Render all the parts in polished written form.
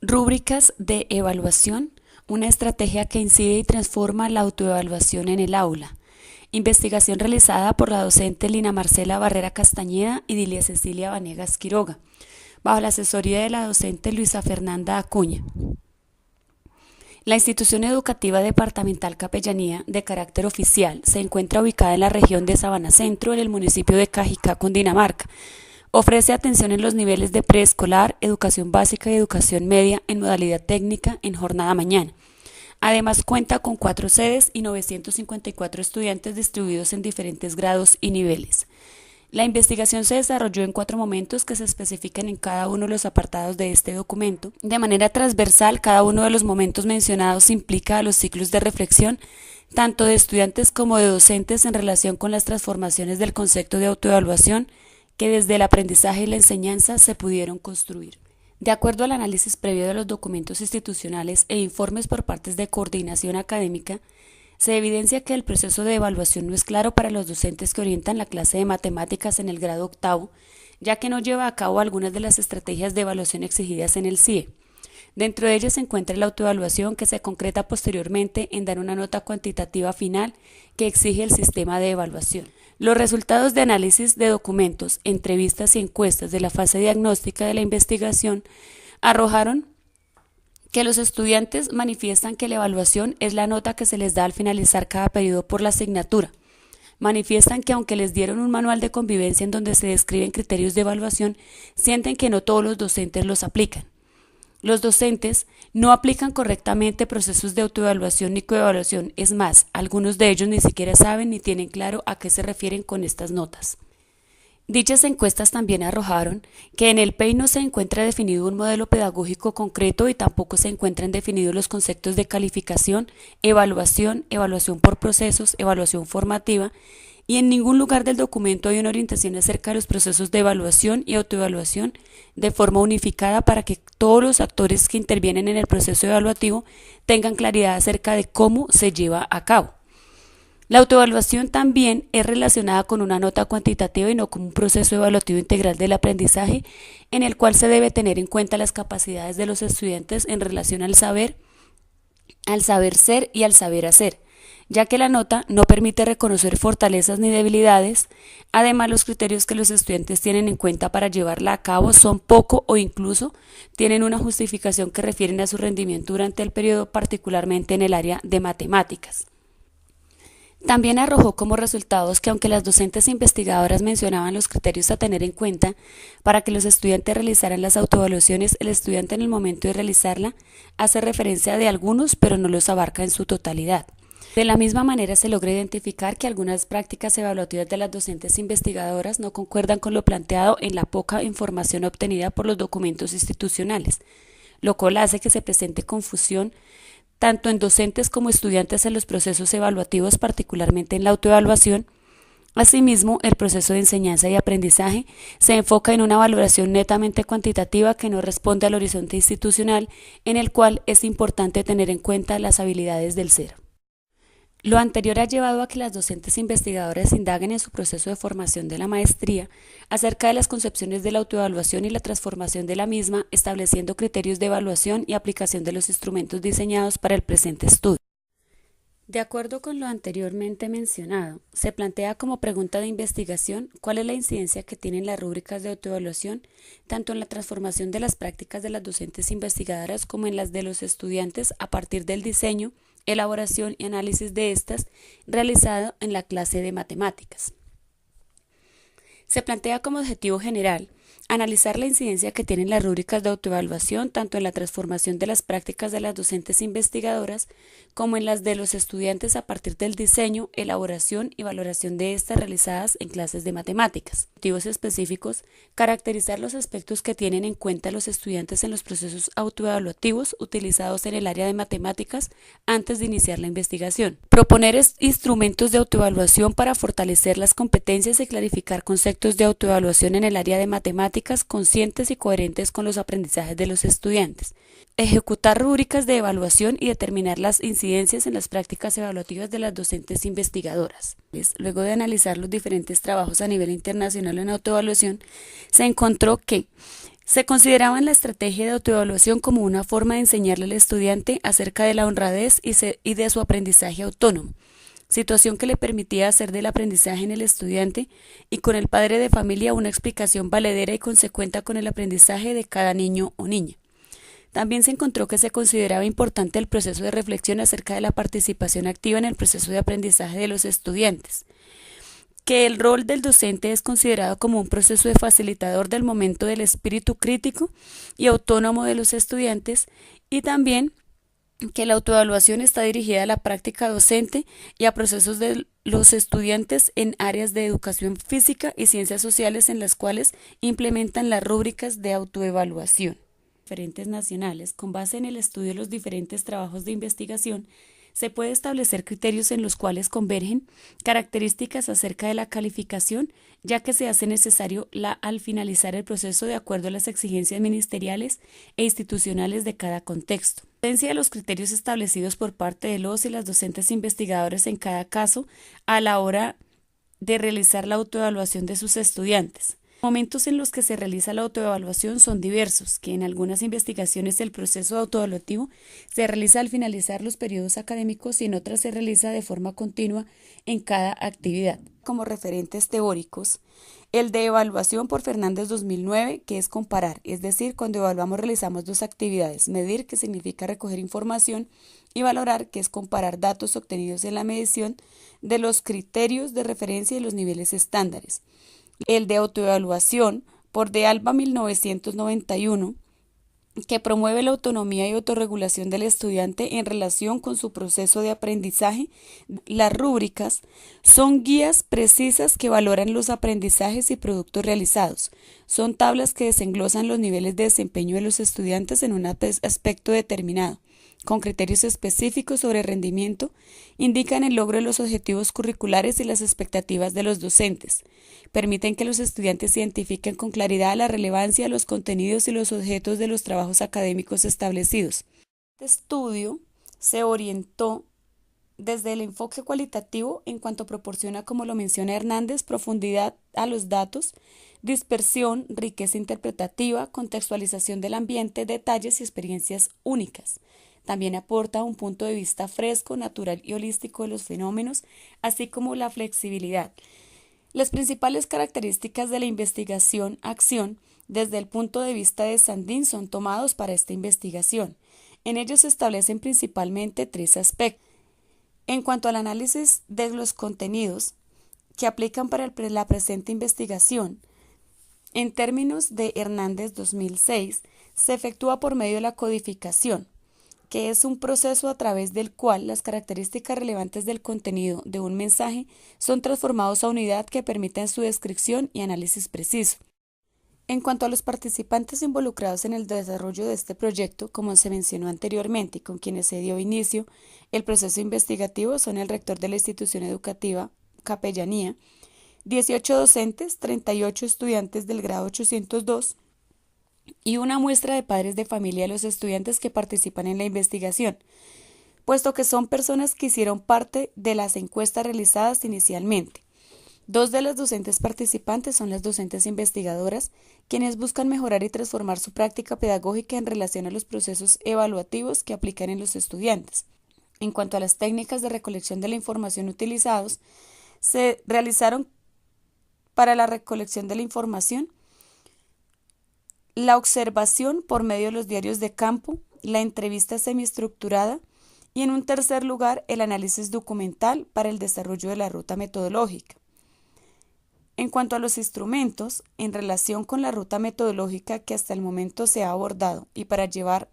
Rúbricas de evaluación, una estrategia que incide y transforma la autoevaluación en el aula. Investigación realizada por la docente Lina Marcela Barrera Castañeda y Dilia Cecilia Vanegas Quiroga, bajo la asesoría de la docente Luisa Fernanda Acuña. La institución educativa departamental Capellanía, de carácter oficial, se encuentra ubicada en la región de Sabana Centro, en el municipio de Cajicá, Cundinamarca. Ofrece atención en los niveles de preescolar, educación básica y educación media en modalidad técnica en jornada mañana. Además cuenta con 4 sedes y 954 estudiantes distribuidos en diferentes grados y niveles. La investigación se desarrolló en 4 momentos que se especifican en cada uno de los apartados de este documento. De manera transversal, cada uno de los momentos mencionados implica a los ciclos de reflexión, tanto de estudiantes como de docentes en relación con las transformaciones del concepto de autoevaluación que desde el aprendizaje y la enseñanza se pudieron construir. De acuerdo al análisis previo de los documentos institucionales e informes por partes de coordinación académica, se evidencia que el proceso de evaluación no es claro para los docentes que orientan la clase de matemáticas en el grado octavo, ya que no lleva a cabo algunas de las estrategias de evaluación exigidas en el CIE. Dentro de ellas se encuentra la autoevaluación, que se concreta posteriormente en dar una nota cuantitativa final que exige el sistema de evaluación. Los resultados de análisis de documentos, entrevistas y encuestas de la fase diagnóstica de la investigación arrojaron que los estudiantes manifiestan que la evaluación es la nota que se les da al finalizar cada periodo por la asignatura. Manifiestan que aunque les dieron un manual de convivencia en donde se describen criterios de evaluación, sienten que no todos los docentes los aplican. Los docentes no aplican correctamente procesos de autoevaluación ni coevaluación, es más, algunos de ellos ni siquiera saben ni tienen claro a qué se refieren con estas notas. Dichas encuestas también arrojaron que en el PEI no se encuentra definido un modelo pedagógico concreto y tampoco se encuentran definidos los conceptos de calificación, evaluación, evaluación por procesos, evaluación formativa, y en ningún lugar del documento hay una orientación acerca de los procesos de evaluación y autoevaluación de forma unificada para que todos los actores que intervienen en el proceso evaluativo tengan claridad acerca de cómo se lleva a cabo. La autoevaluación también es relacionada con una nota cuantitativa y no como un proceso evaluativo integral del aprendizaje en el cual se debe tener en cuenta las capacidades de los estudiantes en relación al saber ser y al saber hacer, ya que la nota no permite reconocer fortalezas ni debilidades. Además, los criterios que los estudiantes tienen en cuenta para llevarla a cabo son poco o incluso tienen una justificación que refieren a su rendimiento durante el periodo, particularmente en el área de matemáticas. También arrojó como resultados que aunque las docentes investigadoras mencionaban los criterios a tener en cuenta para que los estudiantes realizaran las autoevaluaciones, el estudiante en el momento de realizarla hace referencia de algunos, pero no los abarca en su totalidad. De la misma manera se logra identificar que algunas prácticas evaluativas de las docentes investigadoras no concuerdan con lo planteado en la poca información obtenida por los documentos institucionales, lo cual hace que se presente confusión tanto en docentes como estudiantes en los procesos evaluativos, particularmente en la autoevaluación. Asimismo, el proceso de enseñanza y aprendizaje se enfoca en una valoración netamente cuantitativa que no responde al horizonte institucional, en el cual es importante tener en cuenta las habilidades del ser. Lo anterior ha llevado a que las docentes investigadoras indaguen en su proceso de formación de la maestría acerca de las concepciones de la autoevaluación y la transformación de la misma, estableciendo criterios de evaluación y aplicación de los instrumentos diseñados para el presente estudio. De acuerdo con lo anteriormente mencionado, se plantea como pregunta de investigación cuál es la incidencia que tienen las rúbricas de autoevaluación tanto en la transformación de las prácticas de las docentes investigadoras como en las de los estudiantes a partir del diseño, elaboración y análisis de estas realizado en la clase de matemáticas. Se plantea como objetivo general analizar la incidencia que tienen las rúbricas de autoevaluación tanto en la transformación de las prácticas de las docentes investigadoras como en las de los estudiantes a partir del diseño, elaboración y valoración de estas realizadas en clases de matemáticas. Objetivos específicos: caracterizar los aspectos que tienen en cuenta los estudiantes en los procesos autoevaluativos utilizados en el área de matemáticas antes de iniciar la investigación. Proponer instrumentos de autoevaluación para fortalecer las competencias y clarificar conceptos de autoevaluación en el área de matemáticas conscientes y coherentes con los aprendizajes de los estudiantes. Ejecutar rúbricas de evaluación y determinar las incidencias en las prácticas evaluativas de las docentes investigadoras. Luego de analizar los diferentes trabajos a nivel internacional en autoevaluación, se encontró que Se consideraba en la estrategia de autoevaluación como una forma de enseñarle al estudiante acerca de la honradez y de su aprendizaje autónomo, situación que le permitía hacer del aprendizaje en el estudiante y con el padre de familia una explicación valedera y consecuente con el aprendizaje de cada niño o niña. También se encontró que se consideraba importante el proceso de reflexión acerca de la participación activa en el proceso de aprendizaje de los estudiantes, que el rol del docente es considerado como un proceso de facilitador del momento del espíritu crítico y autónomo de los estudiantes, y también que la autoevaluación está dirigida a la práctica docente y a procesos de los estudiantes en áreas de educación física y ciencias sociales en las cuales implementan las rúbricas de autoevaluación. Diferentes nacionales, con base en el estudio de los diferentes trabajos de investigación, se puede establecer criterios en los cuales convergen características acerca de la calificación, ya que se hace necesario al finalizar el proceso de acuerdo a las exigencias ministeriales e institucionales de cada contexto. La evidencia de los criterios establecidos por parte de los y las docentes investigadores en cada caso a la hora de realizar la autoevaluación de sus estudiantes. Momentos en los que se realiza la autoevaluación son diversos, que en algunas investigaciones el proceso autoevaluativo se realiza al finalizar los periodos académicos y en otras se realiza de forma continua en cada actividad. Como referentes teóricos, el de evaluación por Fernández 2009, que es comparar, es decir, cuando evaluamos realizamos dos actividades: medir, que significa recoger información, y valorar, que es comparar datos obtenidos en la medición de los criterios de referencia y los niveles estándares. El de autoevaluación por de Alba 1991, que promueve la autonomía y autorregulación del estudiante en relación con su proceso de aprendizaje. Las rúbricas son guías precisas que valoran los aprendizajes y productos realizados. Son tablas que desenglosan los niveles de desempeño de los estudiantes en un aspecto determinado, con criterios específicos sobre rendimiento, indican el logro de los objetivos curriculares y las expectativas de los docentes. Permiten que los estudiantes identifiquen con claridad la relevancia de los contenidos y los objetos de los trabajos académicos establecidos. Este estudio se orientó desde el enfoque cualitativo en cuanto proporciona, como lo menciona Hernández, profundidad a los datos, dispersión, riqueza interpretativa, contextualización del ambiente, detalles y experiencias únicas. También aporta un punto de vista fresco, natural y holístico de los fenómenos, así como la flexibilidad. Las principales características de la investigación-acción desde el punto de vista de Sandin son tomados para esta investigación. En ellos se establecen principalmente tres aspectos. En cuanto al análisis de los contenidos que aplican para la presente investigación, en términos de Hernández 2006, se efectúa por medio de la codificación, que es un proceso a través del cual las características relevantes del contenido de un mensaje son transformados a unidad que permiten su descripción y análisis preciso. En cuanto a los participantes involucrados en el desarrollo de este proyecto, como se mencionó anteriormente y con quienes se dio inicio el proceso investigativo, son el rector de la institución educativa Capellanía, 18 docentes, 38 estudiantes del grado 802, y una muestra de padres de familia de los estudiantes que participan en la investigación, puesto que son personas que hicieron parte de las encuestas realizadas inicialmente. Dos de las docentes participantes son las docentes investigadoras, quienes buscan mejorar y transformar su práctica pedagógica en relación a los procesos evaluativos que aplican en los estudiantes. En cuanto a las técnicas de recolección de la información utilizados, se realizaron para la recolección de la información la observación por medio de los diarios de campo, la entrevista semiestructurada y, en un tercer lugar, el análisis documental para el desarrollo de la ruta metodológica. En cuanto a los instrumentos, en relación con la ruta metodológica que hasta el momento se ha abordado y para llevar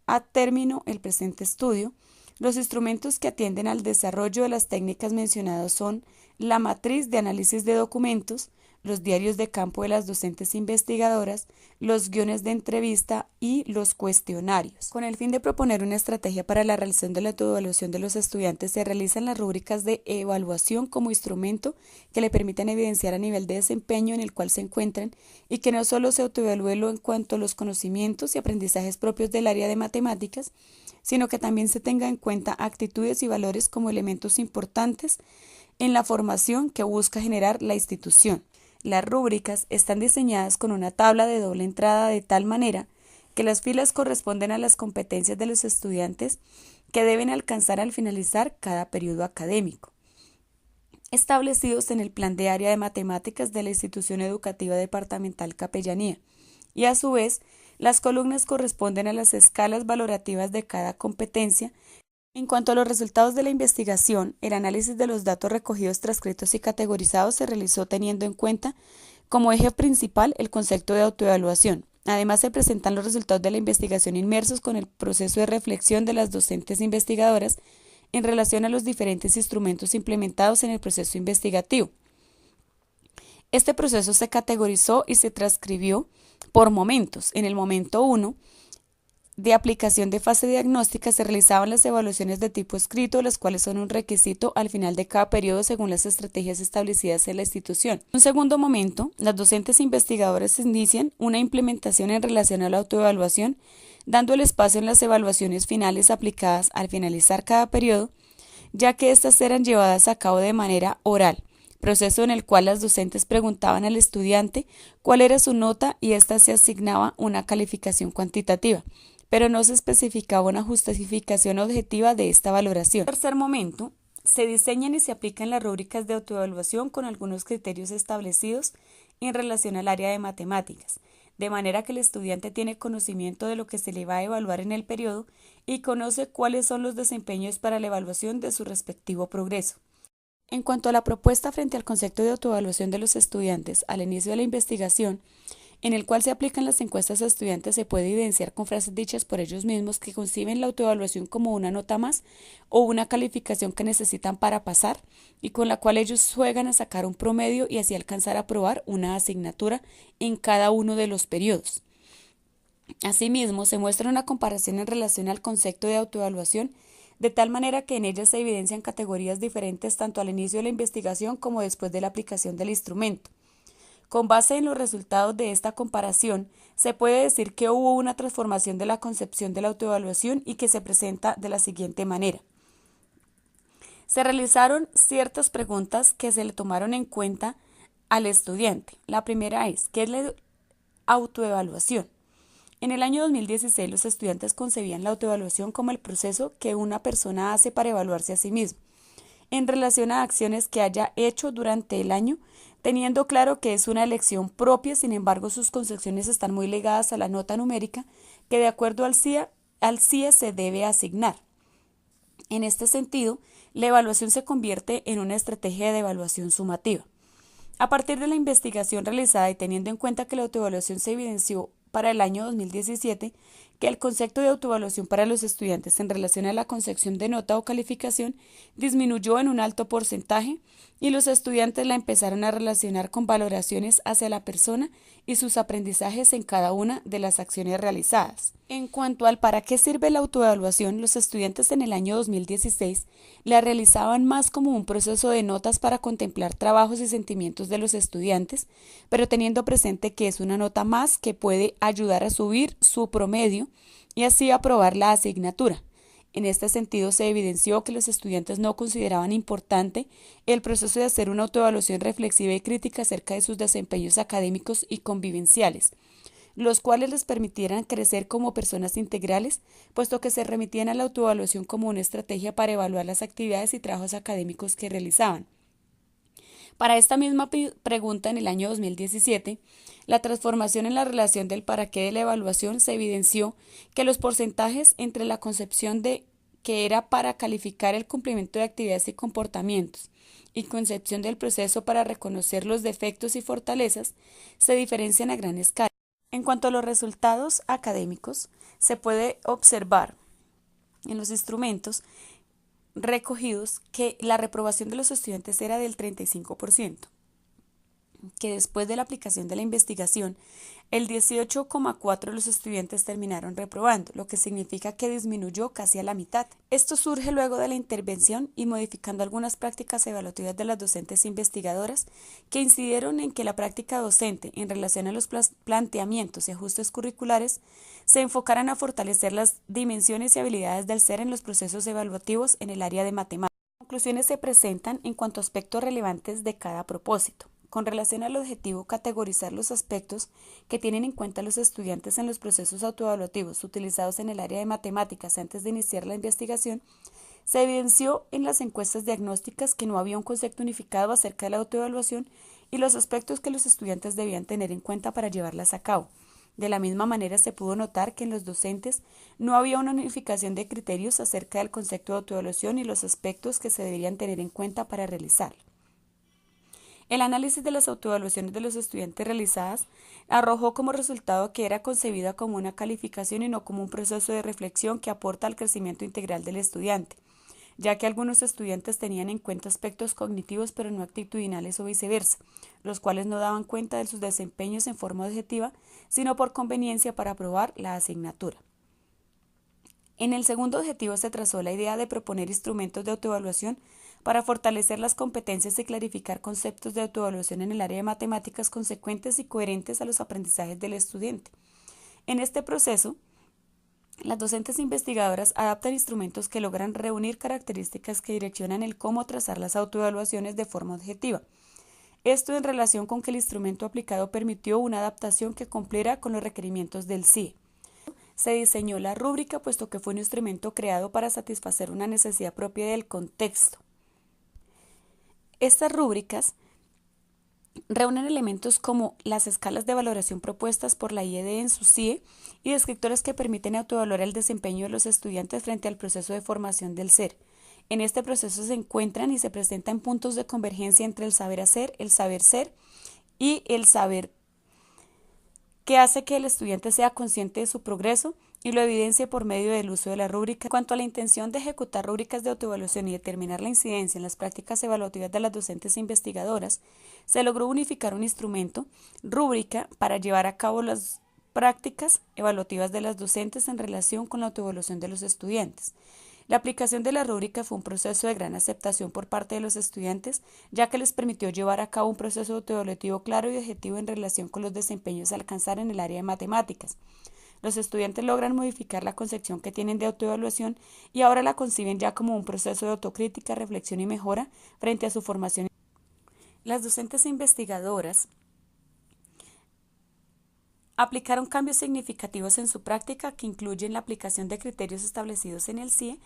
a término el presente estudio, los instrumentos que atienden al desarrollo de las técnicas mencionadas son la matriz de análisis de documentos, los diarios de campo de las docentes investigadoras, los guiones de entrevista y los cuestionarios. Con el fin de proponer una estrategia para la realización de la autoevaluación de los estudiantes, se realizan las rúbricas de evaluación como instrumento que le permitan evidenciar a nivel de desempeño en el cual se encuentran y que no solo se autoevalúe en cuanto a los conocimientos y aprendizajes propios del área de matemáticas, sino que también se tenga en cuenta actitudes y valores como elementos importantes en la formación que busca generar la institución. Las rúbricas están diseñadas con una tabla de doble entrada de tal manera que las filas corresponden a las competencias de los estudiantes que deben alcanzar al finalizar cada periodo académico, establecidos en el Plan de Área de Matemáticas de la Institución Educativa Departamental Capellanía, y a su vez, las columnas corresponden a las escalas valorativas de cada competencia. En cuanto a los resultados de la investigación, el análisis de los datos recogidos, transcritos y categorizados se realizó teniendo en cuenta como eje principal el concepto de autoevaluación. Además, se presentan los resultados de la investigación inmersos con el proceso de reflexión de las docentes investigadoras en relación a los diferentes instrumentos implementados en el proceso investigativo. Este proceso se categorizó y se transcribió por momentos. En el momento 1, de aplicación de fase diagnóstica, se realizaban las evaluaciones de tipo escrito, las cuales son un requisito al final de cada periodo según las estrategias establecidas en la institución. En un segundo momento, las docentes investigadoras inician una implementación en relación a la autoevaluación, dando el espacio en las evaluaciones finales aplicadas al finalizar cada periodo, ya que éstas eran llevadas a cabo de manera oral, proceso en el cual las docentes preguntaban al estudiante cuál era su nota y ésta se asignaba una calificación cuantitativa, pero no se especificaba una justificación objetiva de esta valoración. En tercer momento, se diseñan y se aplican las rúbricas de autoevaluación con algunos criterios establecidos en relación al área de matemáticas, de manera que el estudiante tiene conocimiento de lo que se le va a evaluar en el periodo y conoce cuáles son los desempeños para la evaluación de su respectivo progreso. En cuanto a la propuesta frente al concepto de autoevaluación de los estudiantes al inicio de la investigación, en el cual se aplican las encuestas a estudiantes, se puede evidenciar con frases dichas por ellos mismos que conciben la autoevaluación como una nota más o una calificación que necesitan para pasar y con la cual ellos juegan a sacar un promedio y así alcanzar a aprobar una asignatura en cada uno de los periodos. Asimismo, se muestra una comparación en relación al concepto de autoevaluación, de tal manera que en ella se evidencian categorías diferentes tanto al inicio de la investigación como después de la aplicación del instrumento. Con base en los resultados de esta comparación, se puede decir que hubo una transformación de la concepción de la autoevaluación y que se presenta de la siguiente manera. Se realizaron ciertas preguntas que se le tomaron en cuenta al estudiante. La primera es, ¿qué es la autoevaluación? En el año 2016, los estudiantes concebían la autoevaluación como el proceso que una persona hace para evaluarse a sí mismo, en relación a acciones que haya hecho durante el año, teniendo claro que es una elección propia. Sin embargo, sus concepciones están muy ligadas a la nota numérica que de acuerdo al CIE se debe asignar. En este sentido, la evaluación se convierte en una estrategia de evaluación sumativa. A partir de la investigación realizada y teniendo en cuenta que la autoevaluación se evidenció para el año 2017, que el concepto de autoevaluación para los estudiantes en relación a la concepción de nota o calificación disminuyó en un alto porcentaje y los estudiantes la empezaron a relacionar con valoraciones hacia la persona y sus aprendizajes en cada una de las acciones realizadas. En cuanto al para qué sirve la autoevaluación, los estudiantes en el año 2016 la realizaban más como un proceso de notas para contemplar trabajos y sentimientos de los estudiantes, pero teniendo presente que es una nota más que puede ayudar a subir su promedio y así aprobar la asignatura. En este sentido, se evidenció que los estudiantes no consideraban importante el proceso de hacer una autoevaluación reflexiva y crítica acerca de sus desempeños académicos y convivenciales, los cuales les permitieran crecer como personas integrales, puesto que se remitían a la autoevaluación como una estrategia para evaluar las actividades y trabajos académicos que realizaban. Para esta misma pregunta, en el año 2017, la transformación en la relación del para qué de la evaluación se evidenció que los porcentajes entre la concepción de que era para calificar el cumplimiento de actividades y comportamientos y concepción del proceso para reconocer los defectos y fortalezas se diferencian a gran escala. En cuanto a los resultados académicos, se puede observar en los instrumentos recogidos que la reprobación de los estudiantes era del 35%, que después de la aplicación de la investigación, el 18,4% de los estudiantes terminaron reprobando, lo que significa que disminuyó casi a la mitad. Esto surge luego de la intervención y modificando algunas prácticas evaluativas de las docentes investigadoras que incidieron en que la práctica docente en relación a los planteamientos y ajustes curriculares se enfocaran a fortalecer las dimensiones y habilidades del ser en los procesos evaluativos en el área de matemáticas. Las conclusiones se presentan en cuanto a aspectos relevantes de cada propósito. Con relación al objetivo, categorizar los aspectos que tienen en cuenta los estudiantes en los procesos autoevaluativos utilizados en el área de matemáticas antes de iniciar la investigación, se evidenció en las encuestas diagnósticas que no había un concepto unificado acerca de la autoevaluación y los aspectos que los estudiantes debían tener en cuenta para llevarlas a cabo. De la misma manera, se pudo notar que en los docentes no había una unificación de criterios acerca del concepto de autoevaluación y los aspectos que se deberían tener en cuenta para realizarlo. El análisis de las autoevaluaciones de los estudiantes realizadas arrojó como resultado que era concebida como una calificación y no como un proceso de reflexión que aporta al crecimiento integral del estudiante, ya que algunos estudiantes tenían en cuenta aspectos cognitivos pero no actitudinales o viceversa, los cuales no daban cuenta de sus desempeños en forma objetiva, sino por conveniencia para aprobar la asignatura. En el segundo objetivo se trazó la idea de proponer instrumentos de autoevaluación para fortalecer las competencias y clarificar conceptos de autoevaluación en el área de matemáticas consecuentes y coherentes a los aprendizajes del estudiante. En este proceso, las docentes investigadoras adaptan instrumentos que logran reunir características que direccionan el cómo trazar las autoevaluaciones de forma objetiva. Esto en relación con que el instrumento aplicado permitió una adaptación que cumpliera con los requerimientos del CIE. Se diseñó la rúbrica puesto que fue un instrumento creado para satisfacer una necesidad propia del contexto. Estas rúbricas reúnen elementos como las escalas de valoración propuestas por la IED en su CIE y descriptores que permiten autoevaluar el desempeño de los estudiantes frente al proceso de formación del ser. En este proceso se encuentran y se presentan puntos de convergencia entre el saber hacer, el saber ser y el saber, que hace que el estudiante sea consciente de su progreso y lo evidencia por medio del uso de la rúbrica. En cuanto a la intención de ejecutar rúbricas de autoevaluación y determinar la incidencia en las prácticas evaluativas de las docentes investigadoras, se logró unificar un instrumento, rúbrica, para llevar a cabo las prácticas evaluativas de las docentes en relación con la autoevaluación de los estudiantes. La aplicación de la rúbrica fue un proceso de gran aceptación por parte de los estudiantes, ya que les permitió llevar a cabo un proceso autoevaluativo claro y objetivo en relación con los desempeños a alcanzar en el área de matemáticas. Los estudiantes logran modificar la concepción que tienen de autoevaluación y ahora la conciben ya como un proceso de autocrítica, reflexión y mejora frente a su formación. Las docentes investigadoras aplicaron cambios significativos en su práctica que incluyen la aplicación de criterios establecidos en el CIE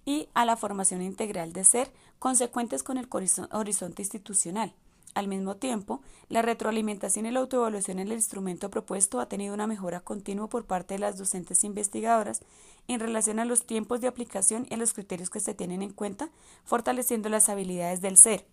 y a la formación integral de ser, consecuentes con el horizonte institucional. Al mismo tiempo, la retroalimentación y la autoevaluación en el instrumento propuesto ha tenido una mejora continua por parte de las docentes investigadoras en relación a los tiempos de aplicación y a los criterios que se tienen en cuenta, fortaleciendo las habilidades del ser.